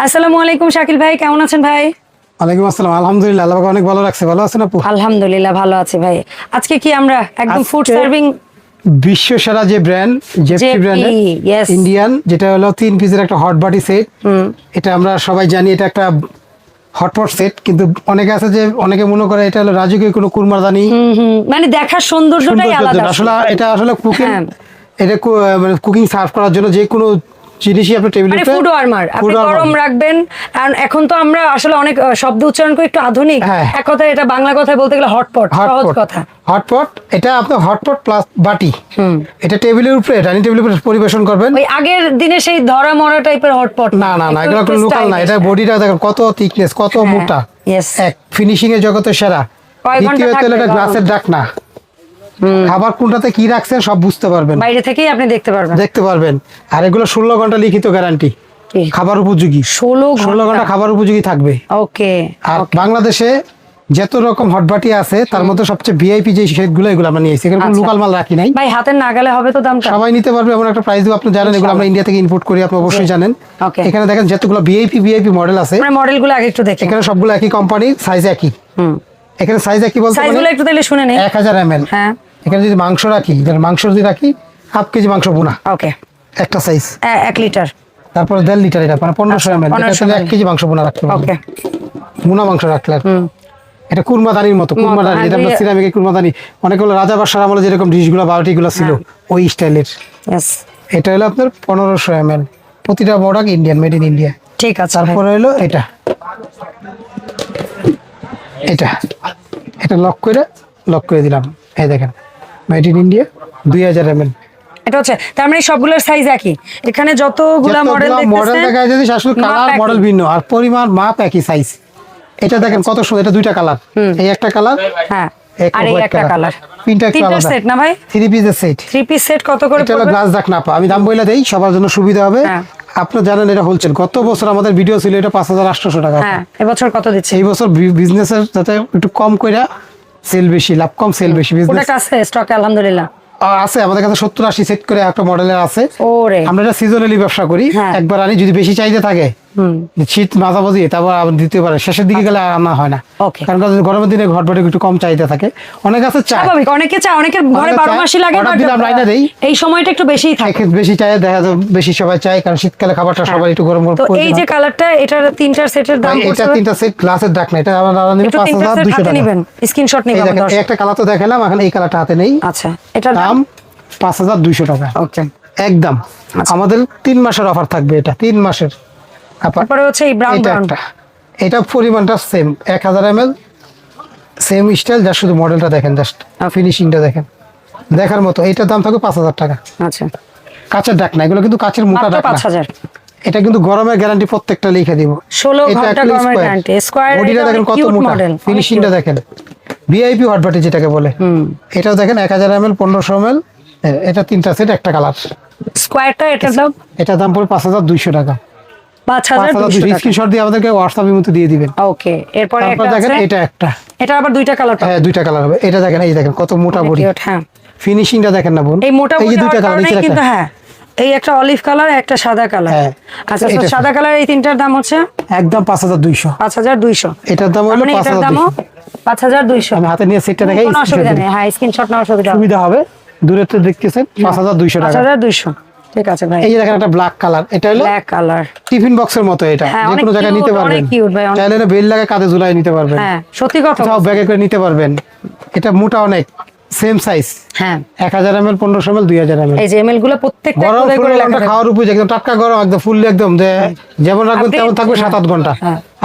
আসসালামু আলাইকুম শাকিল ভাই, কেমন আছেন ভাই? ওয়ালাইকুম আসসালাম। আলহামদুলিল্লাহ, আল্লাহ পাক অনেক ভালো রাখছে। ভালো আছেন আপু? আলহামদুলিল্লাহ ভালো আছি ভাই। আজকে কি আমরা একদম ফুড আজকে সার্ভিং বিশ্ব সেরা যে ব্র্যান্ড জেপি ব্র্যান্ডের yes ইন্ডিয়ান, যেটা হলো 3 পিসের একটা হট বাটি সেট। এটা আমরা সবাই জানি এটা একটা হটপট সেট, কিন্তু অনেকে আছে যে অনেকে মনে করে এটা হলো রাজকীয় কোনো কুরমাদানি। মানে দেখার সৌন্দর্যটাই আলাদা। আসলে এটা আসলে কুকিং, হ্যাঁ। এটা মানে কুকিং সার্ভ করার জন্য যে কোনো জিনিসই আপনি টেবিলে মানে ফুড ওয়ার্মার, আপনি গরম রাখবেন। আর এখন তো আমরা আসলে অনেক শব্দ উচ্চারণ করি একটু আধুনিক, হ্যাঁ। এক কথায় এটা বাংলা কথায় বলতে গেলে হটপট, সহজ কথা। হটপট, এটা আপনার হটপট প্লাস বাটি। এটা টেবিলের উপরে, ডাইনিং টেবিলের উপরে পরিবেশন করবেন। ওই আগের দিনে সেই ধরা মরা টাইপের হটপট না না না, এগুলো কোনো লোকাল না। এটা বডিটা দেখেন কত থিকনেস, কত মোটা। yes এক ফিনিশিং এর জগতে সেরা। কয় ঘন্টা দ্বিতীয়ত থাকবে এটা গ্লাসের ঢাকনা। খাবার কোনটাতে কি রাখছেন সব বুঝতে পারবেন, বাইরে থেকেই আপনি দেখতে পারবেন। আর এগুলো 16 ঘন্টা লিখিত গ্যারান্টি, খাবার উপযোগী। 16 ঘন্টা খাবার উপযোগী থাকবে। ওকে। আর বাংলাদেশে যত রকম হটবাটি আছে তার মধ্যে সবচেয়ে ভিআইপি যে সেটগুলো, এগুলো আমরা নিয়েছি। এরকম লোকাল মাল রাখি নাই ভাই, হাতের নাগালে হবে তো দামটা? সবাই নিতে পারবে এমন একটা প্রাইস দিব। আপনি জানেন এগুলো আমরা ইন্ডিয়া থেকে ইম্পোর্ট করি, আপনি অবশ্যই জানেন। এখানে দেখেন যতগুলো ভিআইপি মডেল আছে, আমরা মডেলগুলো আগে একটু দেখি। এখানে সবগুলো একই কোম্পানির, সাইজ একই। এখানে সাইজ একই বলতে সাইজগুলো একটু তাহলে শুনে নেই। 1000 ml। হ্যাঁ, এখানে যদি মাংস রাখি, মাংস যদি রাখি হাফ কেজি মাংস বোনা, ওকে, একটা সাইজ। 1 লিটার, তারপর 1.5 লিটার, এটা মানে 1500 ml। এটা 1 কেজি মাংস বোনা রাখতে পারবেন। ওকে, বোনা মাংস রাখলে এটা কুরমাদানির মতো, কুরমাদানি যেটা আমরা সিরামিকের কুরমাদানি, অনেক হলো রাজা বাদশার আমলে যেরকম ডিশগুলো বাটিগুলো ছিল ওই স্টাইলের। यस, এটা হলো আপনার 1500 ml। প্রতিটা product Indian, made in India. ঠিক আছে। তারপরে হলো এটা এটা এটা লক করে দিলাম। এই দেখেন, মেড ইন ইন্ডিয়া, 2000 ml। এটা হচ্ছে তার মানে সবগুলোর সাইজ একই। এখানে যতগুলা মডেল দেখা যায় যে আসলে কালার মডেল ভিন্ন আর পরিমাণ মাপ একই সাইজ। এটা দেখেন কত সুন্দর, এটা দুইটা কালার, এই একটা কালার, হ্যাঁ, আর এই একটা কালার। তিনটা সেট না ভাই? 3 পিসের সেট। 3 পিস সেট কত করে এটা হলো গ্লাস ঢাকনা। আমি দাম বলে দেই সবার জন্য সুবিধা হবে। আপনি জানেন এটা হোলসেল। গত বছর আমাদের ভিডিও ছিল এটা 5800 টাকা। হ্যাঁ, এবছর কত দিচ্ছে? এই বছর বিজনেসের যাতে একটু কম কইরা সেল বেশি, লাভ কম সেল বেশি। প্রোডাক্ট আছে স্টকে আলহামদুলিল্লাহ? আছে আমাদের কাছে 70-80 সেট করে একটা মডেলের আছে। ওরে, আমরা এটা সিজনালি ব্যবসা করি। একবার আনি, যদি বেশি চাহিদা থাকে শীত মাঝামাঝি তারপর আবার দিতে পারে, শেষের দিকে গেলে আনা হয় না। কারণ গরমের দিনে ঘটবাটে একটু কম চাহিদা থাকে। অনেক আছে চায়, স্বাভাবিক, অনেকে চায়, অনেকের ঘরে 12 মাসই লাগে, এই সময়টা একটু বেশিই থাকে, বেশি চায়, দেখা যায় বেশি সবাই চায়, কারণ শীতকালে খাবারটা সবাই একটু গরম গরম। তো এই যে কালারটা, এটার 3টা সেটের দাম এটা 3টা সেট গ্লাসের ঢাকনা। এটা আমরা 5200 টাকা নেবেন, স্ক্রিনশট নেবেন। এই একটা কালার তো দেখালাম, এখন এই কালারটা হাতে নেই। আচ্ছা, এটার দাম 5200 টাকা। ওকে, একদম। আমাদের 3 মাসের অফার থাকবে, এটা 3 মাসের। তারপরে হচ্ছে এই ব্রাউন, এটা পরিমাণটা সেম, 1000 ml, সেম স্টাইল, যা শুধু মডেলটা দেখেন, জাস্ট ফিনিশিংটা দেখেন, দেখার মতো। এটার দাম থাকবে 5000 টাকা। আচ্ছা, কাঁচের ঢাকনা, এগুলো কিন্তু কাঁচের মোটা ঢাকনা। 5000। এটা কিন্তু গরমের গ্যারান্টি প্রত্যেকটা লিখে দিব। 16 ঘন্টা গরমের গ্যারান্টি। স্কয়ার বডিটা দেখেন কত মোটা, ফিনিশিংটা দেখেন, ভিআইপি হট বাটি যেটাকে বলে। এটাও দেখেন 1000 ml, 1500 ml। এটা 3টা সেট, একটা কালার। স্কয়ারটা এটার দাম পড়ে 5200 টাকা। 5200 টাকা। স্ক্রিনশট দিয়ে আমাদেরকে হোয়াটসঅ্যাপের মধ্যে দিয়ে দিবেন। ওকে, এরপর একটা দেখেন, এটা একটা, এটা আবার 2টা কালার। হ্যাঁ, 2টা কালার হবে। এটা দেখেন, এই দেখেন কত মোটা বডি, হ্যাঁ, ফিনিশিংটা দেখেন না বোন, এই মোটা বডি। এই 2টা কালার নিচে কিন্তু হ্যাঁ, এই একটা অলিভ কালার, একটা সাদা কালার। আচ্ছা, সাদা কালার এই তিনটার দাম হচ্ছে একদম 5200। 5200। এটার দাম হলো 5200। আমি হাতে নিয়ে সেটটা দেখাই, কোনো অসুবিধা নেই। হ্যাঁ, স্ক্রিনশট নেওয়ার সুবিধা হবে। দূরে তো দেখতেছেন 5200 টাকা। 5200, ঠিক আছে ভাই। এই যে দেখেন একটা ব্ল্যাক কালার, এটা হলো ব্ল্যাক কালার, টিফিন বক্সের মতো। এটা যে কোনো জায়গায় নিতে পারবেন, অনেক কিউট ভাই। চাইলে বেল লাগে কাঁধে ঝুলাই নিতে পারবেন। হ্যাঁ, সত্যি কথা, সব ব্যাগে করে নিতে পারবেন। এটা মোটা অনেক, সেম সাইজ। হ্যাঁ, 1000 ml, 1500 ml, 2000 ml। এই যে এমএল গুলো প্রত্যেকটা করে লেখা খাওয়ার উপযোগী, একদম টাটকা গরম, একদম ফুললি, একদম যে যেমন রাখবেন তেমন থাকবে। 7-8 ঘন্টা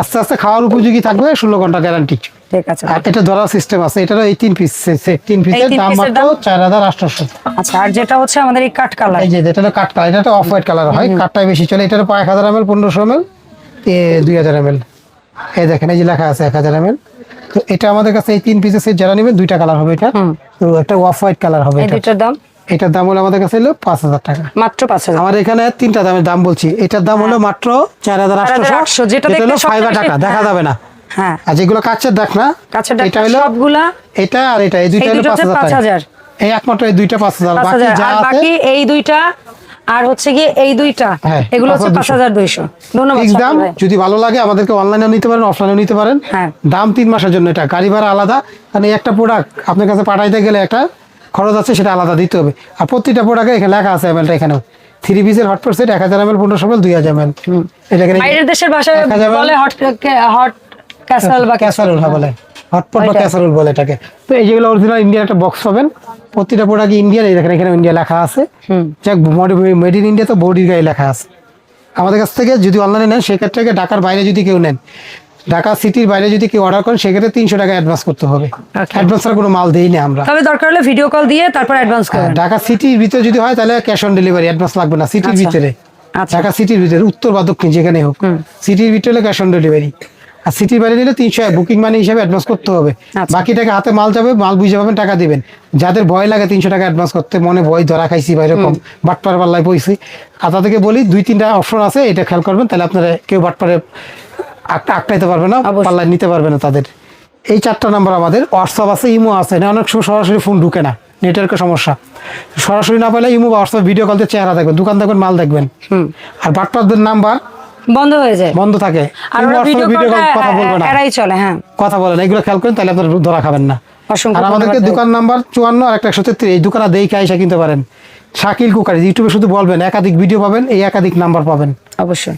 আস্তে আস্তে খাওয়ার উপযোগী থাকবে, 16 ঘন্টা গ্যারান্টি। ঠিক আছে। আর এটা ধরার সিস্টেম আছে। এটারও এই 3 পিস সেট, 3 পিসের দাম মাত্র 4800। আচ্ছা, আর যেটা হচ্ছে আমাদের এই কাট কালার, এই যে এটা হলো কাট কালার, এটা তো অফ হোয়াইট কালার হয়, কাটটাই বেশি চলে। এটার 1000 ml, 1500 ml, 2000 ml। এই দেখেন, এই যে লেখা আছে 1000 ml। তো এটা আমাদের কাছে এই 3 পিসের সেট যারা নেবেন, 2টা কালার হবে। এটা তো একটা অফ হোয়াইট কালার হবে। এটার দাম, এটার দাম হলো আমাদের কাছে হলো 5000 টাকা, মাত্র 5000। আমার এখানে 3টা দামের দাম বলছি। এটার দাম হলো মাত্র 4800, যেটা হলো ফাইবার টাকা, দেখা যাবে না। হ্যাঁ, আর যেগুলো কাচের ঢাকনা, এটা হলো সবগুলা, এটা আর এটা, এই দুইটা হলো 5000 টাকা। এই একমাত্র এই দুইটা 5000, বাকি যা আছে বাকি এই দুইটা আর হচ্ছে গিয়ে এই দুইটা হ্যাঁ, এগুলো হচ্ছে 5200 5200। ধন্যবাদ ফিক্স শাকিল দাম। ভাই। যদি ভালো লাগে আমাদেরকে অনলাইনেও নিতে পারেন, অফলাইনেও নিতে পারেন। হ্যাঁ। দাম 3 মাসের জন্য, এটা গাড়ি ভাড়া আলাদা, কারণ এই একটা প্রোডাক্ট আপনার কাছে পাঠাইতে গেলে একটা খরচ আছে, সেটা আলাদা দিতে হবে। আর প্রতিটা প্রোডাক্টে এখানে লেখা আছে এমএলটা, এখানেও 3 পিসের hotpot set 1000 ml 1500 ml 2000 ml। এটা এখানে বাইরের দেশের ভাষায় 1000 ml বলে হট ক্যাসেল বা ক্যাসারোল বলে, হটপট বা ওইটা। ক্যাসারোল বলে এটাকে। তো এই যেগুলো অরিজিনাল ইন্ডিয়ান একটা বক্স পাবেন, প্রতিটা প্রোডাক্ট ইন্ডিয়ান। এই দেখেন এখানে ইন্ডিয়া লেখা আছে, যাক মেড ইন ইন্ডিয়া, তো বডির গায়ে লেখা আছে। আমাদের কাছ থেকে যদি অনলাইনে নেন, সেক্ষেত্রে ঢাকার বাইরে যদি কেউ নেন, ঢাকা সিটির বাইরে যদি কেউ অর্ডার করেন, সেক্ষেত্রে 300 টাকা অ্যাডভান্স করতে হবে। অ্যাডভান্স আর কোনো মাল দেই না আমরা। তবে দরকার হলে ভিডিও কল দিয়ে তারপর অ্যাডভান্স করবেন। ঢাকা সিটির ভিতরে যদি হয় তাহলে ক্যাশ অন ডেলিভারি, অ্যাডভান্স লাগবে না। সিটির আচ্ছা। ভিতরে, আচ্ছা। ঢাকা সিটির ভিতরে, উত্তর বা দক্ষিণ যেখানে হোক, সিটির ভিতরে ক্যাশ অন ডেলিভারি। আর সিটির বাইরে নিলে 300 বুকিং মানি হিসাবে অ্যাডভান্স করতে হবে। আচ্ছা। বাকি টাকা হাতে মাল যাবে, মাল বুঝে পাবেন, টাকা দিবেন। যাদের ভয় লাগে 300 টাকা অ্যাডভান্স করতে, মনে ভয় ধরা খাইছি বা এরকম বাটপার পাল্লায় পড়ছি, আর তাদেরকে বলি 2-3টা অপশন আছে, এটা খেয়াল করবেন, তাহলে আপনারা কেউ বাটপারে আটকাইতে পারবে না, অবশ্যই। পাল্লায় নিতে পারবে না তাদের। এই 4টা নাম্বার আমাদের। হোয়াটসঅ্যাপ আছে, ইমো আছে, না অনেক সময় সরাসরি ফোন ঢুকে না, নেটওয়ার্কের সমস্যা। সরাসরি না পেলে ইমো বা হোয়াটসঅ্যাপ ভিডিও কলতে চেহারা দেখবেন, দোকান দেখবেন, মাল দেখবেন। আর বাটপারদের নাম্বার বন্ধ হয়ে যায়, বন্ধ থাকে, আর ইমো, ওরা হোয়াটসঅ্যাপে ভিডিও ভিডিও কল কল কথা বলবে না, এরাই চলে। হ্যাঁ, কথা বলেন, এগুলো খেয়াল করেন, তাহলে আপনারা ধরা খাবেন না। অসংখ্য আর আমাদেরকে ধন্যবাদ। দোকান নাম্বার 54 আর একটা 133, এই দোকানে দেখে আইসা কিনতে পারেন। শাকিল কুকারিজ ইউটিউবে শুধু বলবেন, একাধিক ভিডিও পাবেন, এই একাধিক নাম্বার পাবেন। অবশ্যই।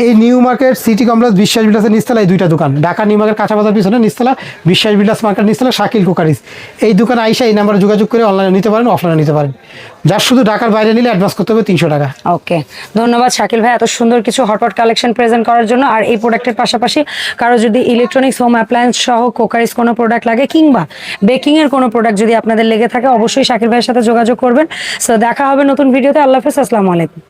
এই নিউ মার্কেট সিটি কমপ্লেক্স বিশ্বাস বিলাসের নিচতলা, এই 2টা দোকান। ঢাকা নিউ মার্কেট কাঁচা বাজার পিছনে নিচতলা, বিশ্বাস বিলাস মার্কেট নিচতলা, শাকিল কুকারিজ। এই দোকানে আইসা এই নাম্বারে যোগাযোগ করে অনলাইনে নিতে পারেন, অফলাইনে নিতে পারেন। যার শুধু ঢাকার বাইরে নিলে অ্যাডভান্স করতে হবে 300 টাকা। ওকে, ধন্যবাদ শাকিল ভাই এত সুন্দর কিছু হটপট কালেকশন প্রেজেন্ট করার জন্য। আর এই প্রোডাক্টের পাশাপাশি কারো যদি ইলেকট্রনিক্স হোম অ্যাপ্লায়েন্স সহ কোকারিজ কোনো প্রোডাক্ট লাগে, কিংবা বেকিং এর কোনো প্রোডাক্ট যদি আপনাদের লেগে থাকে, অবশ্যই শাকিল ভাইয়ের সাথে যোগাযোগ করবেন। সো দেখা হবে নতুন ভিডিওতে। আল্লাহ হাফেজ, আসসালামু আলাইকুম।